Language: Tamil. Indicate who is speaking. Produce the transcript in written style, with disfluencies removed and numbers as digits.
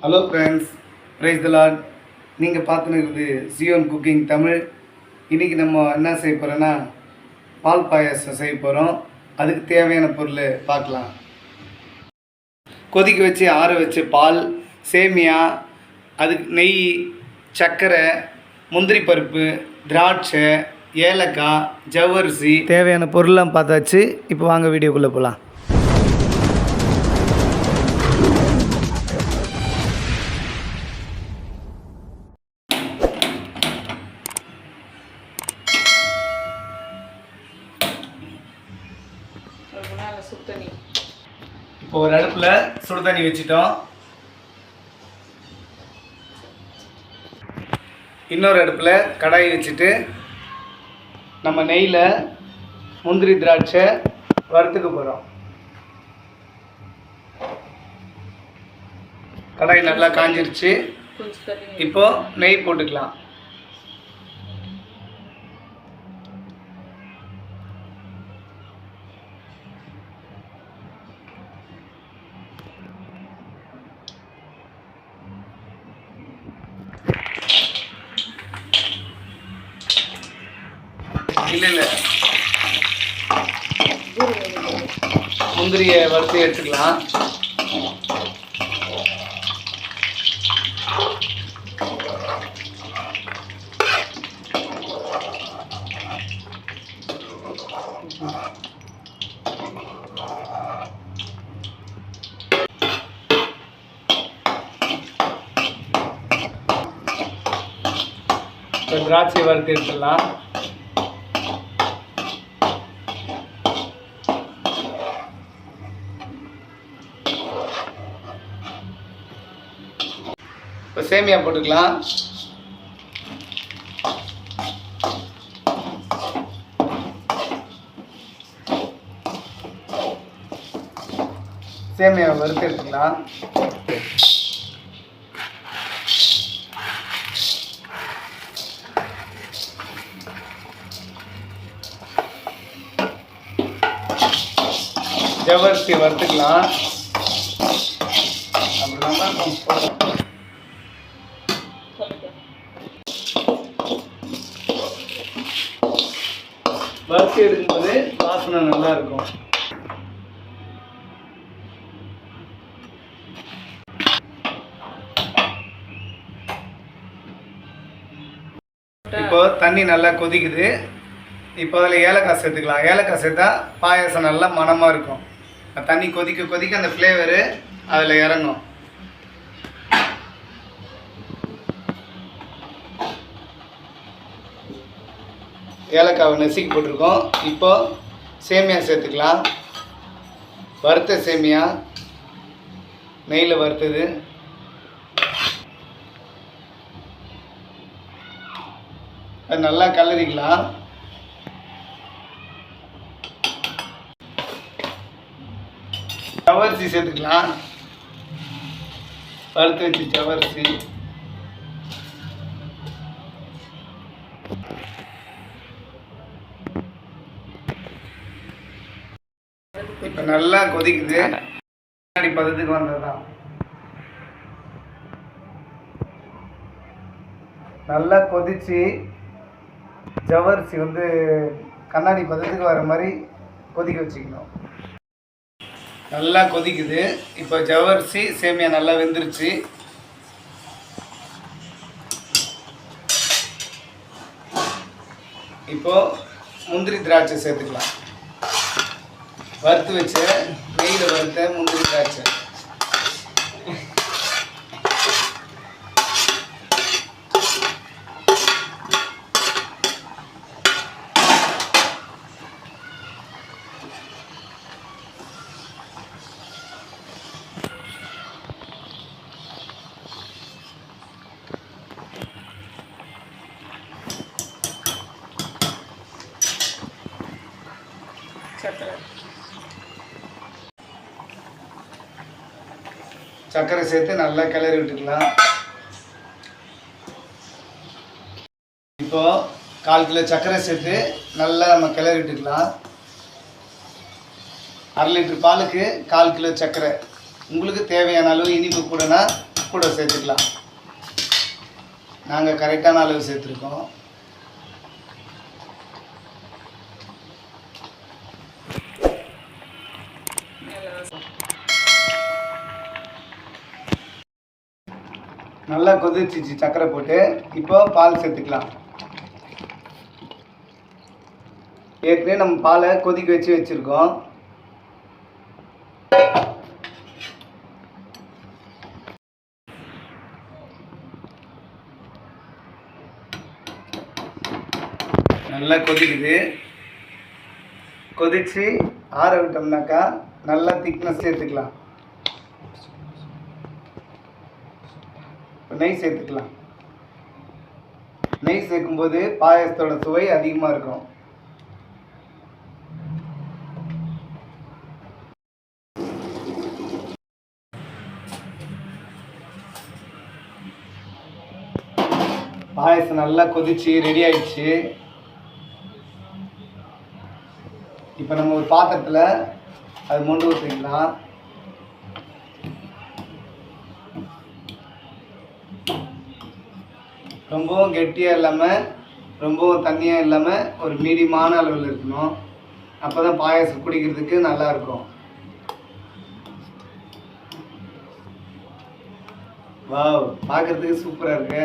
Speaker 1: Hello friends, praise the Lord. நீங்கள் பார்த்துன்னு ஜியோன் குக்கிங் தமிழ். இன்றைக்கி நம்ம என்ன செய்ய போகிறோன்னா பால் பாயாசம் செய்ய போகிறோம். அதுக்கு தேவையான பொருள் பார்க்கலாம். கொதிக்க வச்சு ஆற வச்சு பால், சேமியா, அதுக்கு நெய், சர்க்கரை, முந்திரி பருப்பு, திராட்சை, ஏலக்காய், ஜவ்வரிசி, தேவையான பொருள்லாம் பார்த்தாச்சு. இப்போ வாங்க வீடியோக்குள்ளே போகலாம். இப்போ ஒரு அடுப்பில் சுடு தண்ணி வச்சுட்டோம். இன்னொரு அடுப்பில் கடாய் வச்சுட்டு நம்ம நெய்யில் முந்திரி திராட்சை வறுத்துக்க போகிறோம். கடாய் நல்லா காஞ்சிருச்சு. இப்போ நெய் போட்டுக்கலாம். இல்லை முந்திரியை வறுத்து எடுத்துக்கலாம். திராட்சை வறுத்து எடுத்துடலாம். இப்போ சேமியா போட்டுக்கலாம். சேமியா வறுத்து எடுத்துக்கலாம். ஜவ்வரிசி வறுத்துக்கலாம். வறுத்து எடுக்கும்போது வாசனை நல்லா இருக்கும். இப்போ தண்ணி நல்லா கொதிக்குது. இப்போ அதில் ஏலக்காய் சேர்த்துக்கலாம். ஏலக்காய் சேர்த்தா பாயாசம் நல்லா மணமாக இருக்கும். தண்ணி கொதிக்க கொதிக்க அந்த ஃப்ளேவரு அதில் இறங்கும். ஏலக்காவை நசுக்கி போட்டிருக்கோம். இப்போ சேமியா சேர்த்துக்கலாம். வறுத்த சேமியா, நெய்யில் வறுத்தது. அது நல்லா கலரிக்கலாம். ஜவ்வரிசி சேர்த்துக்கலாம். வறுத்து வச்சு ஜவ்வரிசி. இப்போ நல்லா கொதிக்குது. கண்ணாடி பதத்துக்கு வந்ததுதான். நல்லா கொதிச்சு ஜவ்வரிசி கண்ணாடி பதத்துக்கு வர மாதிரி கொதிக்க வச்சுக்கணும். நல்லா கொதிக்குது. இப்போ ஜவ்வரிசி சேமியா நல்லா வெந்துருச்சு. இப்போ முந்திரி திராட்சை சேர்த்துக்கலாம். வறுத்து வச்ச நெய்யில் வறுத்த முந்திரி திராட்சை. சர்க்கரை சேர்த்து நல்லா கிளறி விட்டுக்கலாம். இப்போ 1/4 கிலோ சர்க்கரை சேர்த்து நல்லா நம்ம கிளறி விட்டுக்கலாம். 1/2 லிட்டர் பாலுக்கு 1/4 கிலோ சர்க்கரை. உங்களுக்கு தேவையான அளவு இனிப்பு கூடனா கூட சேர்த்துக்கலாம். நாங்கள் கரெக்டான அளவு சேர்த்துருக்கோம். நல்லா கொதிச்சிச்சு சர்க்கரை போட்டு. இப்போ பால் சேர்த்துக்கலாம். ஏற்கனவே நம்ம பாலை கொதிக்க வச்சுருக்கோம். நல்லா கொதிக்குது. கொதித்து ஆற விட்டோம்னாக்கா நல்லா திக்னஸ் சேர்த்துக்கலாம். இப்போ நெய் சேர்த்துக்கலாம். நெய் சேர்க்கும்போது பாயசத்தோட சுவை அதிகமாக இருக்கும். பாயசம் நல்லா கொதிச்சு ரெடி ஆயிடுச்சு. இப்போ நம்ம ஒரு பாத்திரத்தில் அது மொண்டு ஊற்றிக்கலாம். ரொம்பவும் கெட்டியாக இல்லாமல் ரொம்பவும் தண்ணியாக இல்லாமல் ஒரு மீடியமான அளவில் இருக்கணும். அப்போ தான் பாயசம் குடிக்கிறதுக்கு நல்லாயிருக்கும். வாவ், பார்க்குறதுக்கு சூப்பராக இருக்கு.